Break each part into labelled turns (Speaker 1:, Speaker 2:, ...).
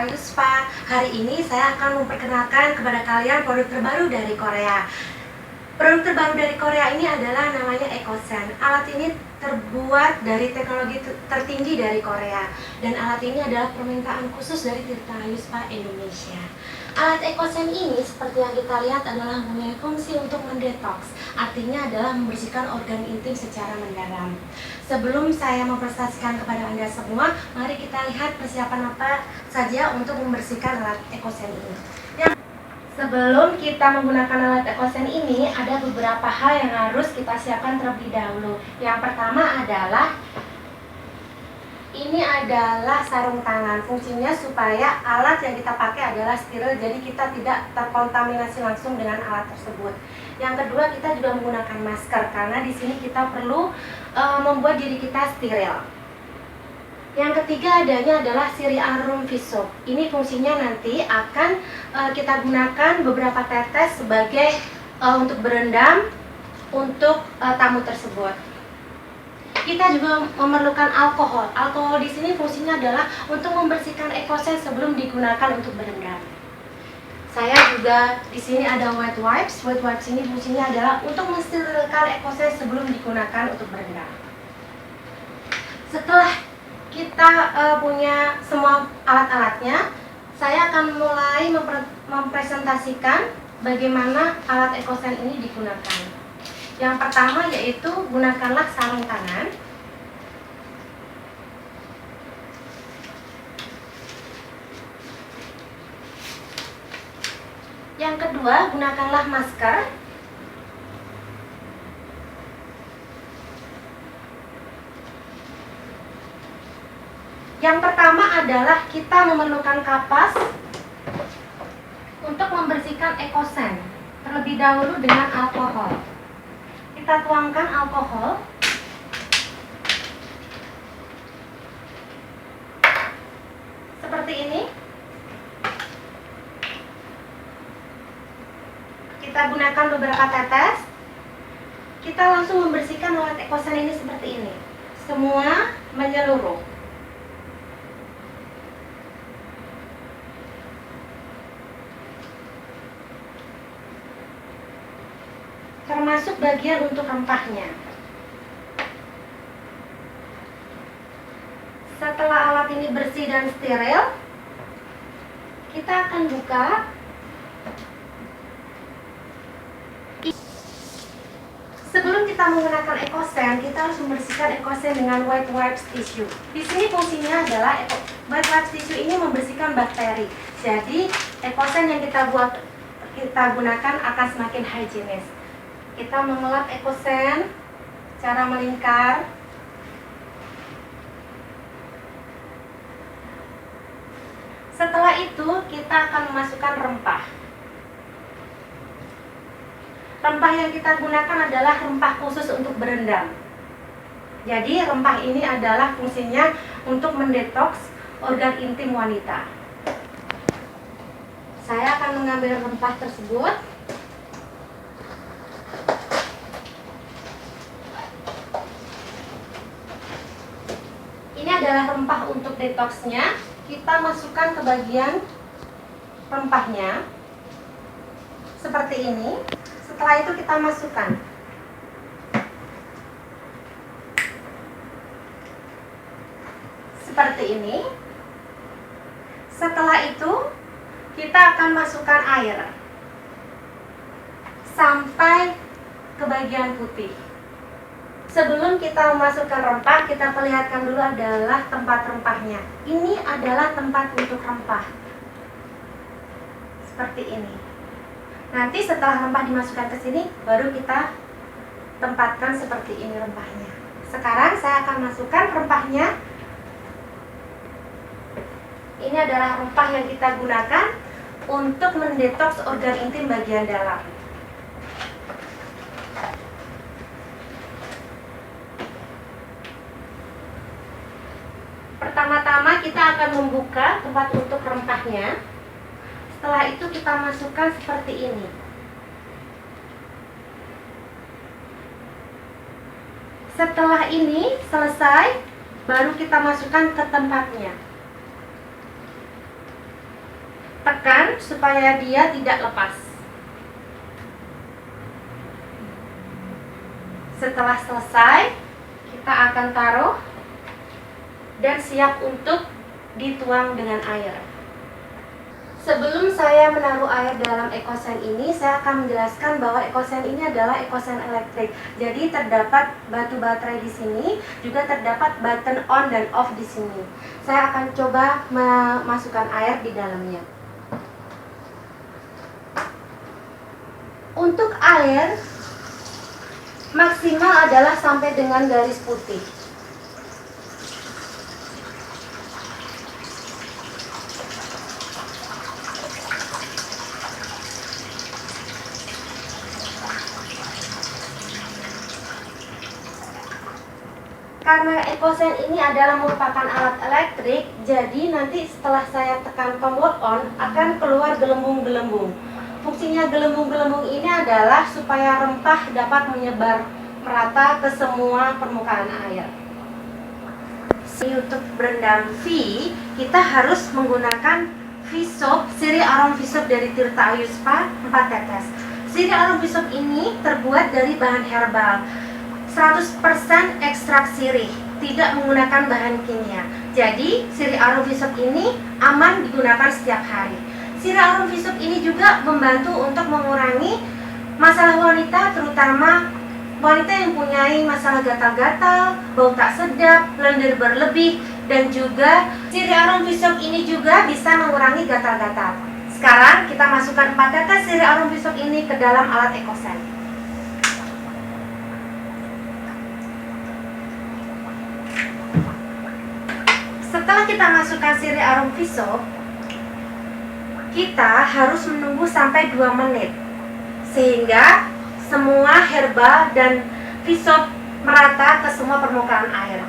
Speaker 1: Yusfa. Hari ini saya akan memperkenalkan kepada kalian produk terbaru dari Korea. Produk terbaru dari Korea ini adalah namanya EcoSen. Alat ini terbuat dari teknologi tertinggi dari Korea. Dan alat ini adalah permintaan khusus dari Tirta Yusfa Indonesia. Alat EcoSen ini seperti yang kita lihat adalah mempunyai fungsi untuk mendetoks. Artinya adalah membersihkan organ intim secara mendalam. Sebelum saya mempresentasikan kepada Anda semua, mari kita lihat persiapan apa saja untuk membersihkan alat EcoSen ini. Sebelum kita menggunakan alat EcoSen ini, ada beberapa hal yang harus kita siapkan terlebih dahulu. Yang pertama adalah ini adalah sarung tangan. Fungsinya supaya alat yang kita pakai adalah steril, jadi kita tidak terkontaminasi langsung dengan alat tersebut. Yang kedua, kita juga menggunakan masker karena di sini kita perlu membuat diri kita steril. Yang ketiga adanya adalah Cereal Room Fish Soap. Ini fungsinya nanti akan kita gunakan beberapa tetes sebagai untuk berendam untuk tamu tersebut. Kita juga memerlukan alkohol. Alkohol di sini fungsinya adalah untuk membersihkan EcoSen sebelum digunakan untuk berendam. Saya juga di sini ada wet wipes. Wet wipes ini fungsinya adalah untuk mensterilkan EcoSen sebelum digunakan untuk berendam. Setelah kita punya semua alat-alatnya, saya akan mulai mempresentasikan bagaimana alat EcoSen ini digunakan. Yang pertama yaitu gunakanlah sarung tangan. Yang kedua, gunakanlah masker. Yang pertama adalah kita memerlukan kapas untuk membersihkan EcoSen. Terlebih dahulu dengan alkohol. Kita tuangkan alkohol. Seperti ini. Kita gunakan beberapa tetes. Kita langsung membersihkan alat EcoSen ini seperti ini. Semua menyeluruh. Termasuk bagian untuk rempahnya. Setelah alat ini bersih dan steril, kita akan buka. Sebelum kita menggunakan EcoSen, kita harus membersihkan EcoSen dengan wet wipes tissue. Di sini fungsinya adalah wet wipes tissue ini membersihkan bakteri. Jadi EcoSen yang kita gunakan akan semakin higienis. Kita mengelap EcoSen cara melingkar. Setelah itu kita akan memasukkan rempah. Rempah yang kita gunakan adalah rempah khusus untuk berendam. Jadi rempah ini adalah fungsinya untuk mendetoks organ intim wanita. Saya akan mengambil rempah tersebut. Ini adalah rempah untuk detoksnya. Kita masukkan ke bagian rempahnya seperti ini. Setelah itu kita masukkan. Seperti ini. Setelah itu kita akan masukkan air sampai ke bagian putih. Sebelum kita memasukkan rempah, kita perlihatkan dulu adalah tempat rempahnya. Ini adalah tempat untuk rempah. Seperti ini. Nanti setelah rempah dimasukkan ke sini, baru kita tempatkan seperti ini rempahnya. Sekarang saya akan masukkan rempahnya. Ini adalah rempah yang kita gunakan untuk mendetoks organ intim bagian dalam. Pertama-tama kita akan membuka tempat untuk rempahnya. Setelah itu kita masukkan seperti ini. Setelah ini selesai, baru kita masukkan ke tempatnya. supaya dia tidak lepas. Setelah selesai, kita akan taruh dan siap untuk dituang dengan air. Sebelum saya menaruh air dalam EcoSense ini, saya akan menjelaskan bahwa EcoSense ini adalah EcoSense elektrik. Jadi terdapat batu baterai di sini, juga terdapat button on dan off di sini. Saya akan coba memasukkan air di dalamnya. Untuk air maksimal adalah sampai dengan garis putih. Karena EcoSense ini adalah merupakan alat elektrik, jadi nanti setelah saya tekan tombol on akan keluar gelembung-gelembung. Fungsinya gelembung-gelembung ini adalah supaya rempah dapat menyebar merata ke semua permukaan air. Untuk berendam V, kita harus menggunakan V-Soap, siri aroma V-Soap dari Tirta Ayu Spa 4 tetes. Siri aroma V-Soap ini terbuat dari bahan herbal, 100% ekstrak sirih, tidak menggunakan bahan kimia. Jadi, sirih aroma V-Soap ini aman digunakan setiap hari. Sirih aroma V-Soap ini juga membantu untuk mengurangi masalah wanita, terutama wanita yang mempunyai masalah gatal-gatal, bau tak sedap, lendir berlebih, dan juga sirih aroma V-Soap ini juga bisa mengurangi gatal-gatal. Sekarang kita masukkan 4 tetes sirih aroma V-Soap ini ke dalam alat EcoSense. Setelah kita masukkan sirih aroma V-Soap, kita harus menunggu sampai 2 menit sehingga semua herbal dan V-Soap merata ke semua permukaan air.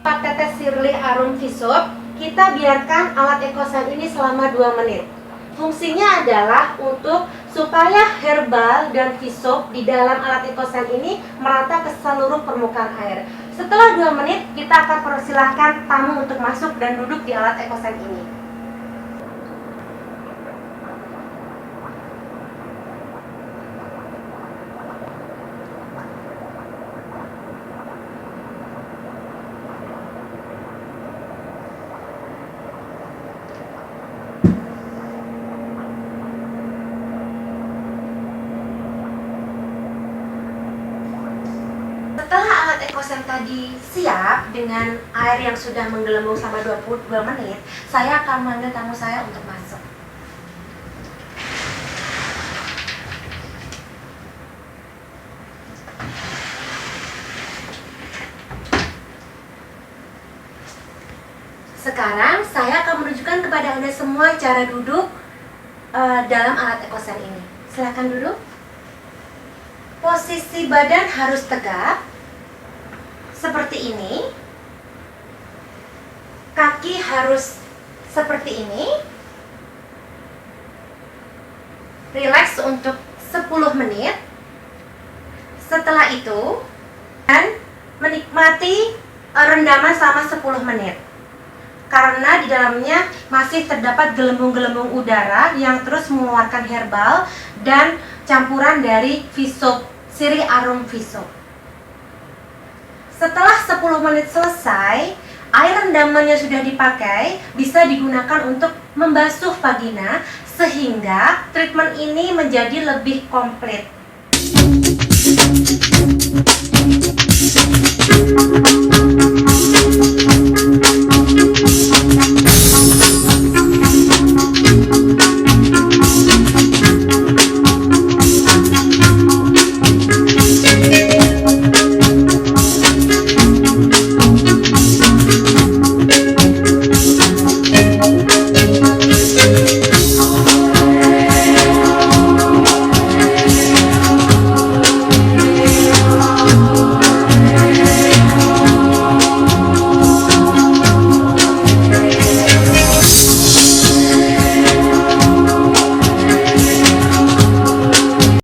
Speaker 1: Tetes sirih aroma V-Soap, kita biarkan alat EcoSense ini selama 2 menit. Fungsinya adalah untuk supaya herbal dan V-Soap di dalam alat EcoSense ini merata ke seluruh permukaan air. Setelah 2 menit, kita akan persilahkan tamu untuk masuk dan duduk di alat EcoSense ini. Setelah alat EcoSense tadi siap dengan air yang sudah menggelembung selama 22 menit, saya akan memanggil tamu saya untuk masuk. Sekarang saya akan menunjukkan kepada Anda semua cara duduk dalam alat EcoSense ini. Silakan duduk. Posisi badan harus tegak seperti ini, kaki harus seperti ini. Relax untuk 10 menit. Setelah itu, dan menikmati rendaman selama 10 menit. Karena di dalamnya masih terdapat gelembung-gelembung udara yang terus mengeluarkan herbal dan campuran dari V-Soap, sirih aroma V-Soap. Setelah 10 menit selesai, air rendaman yang sudah dipakai bisa digunakan untuk membasuh vagina sehingga treatment ini menjadi lebih komplit.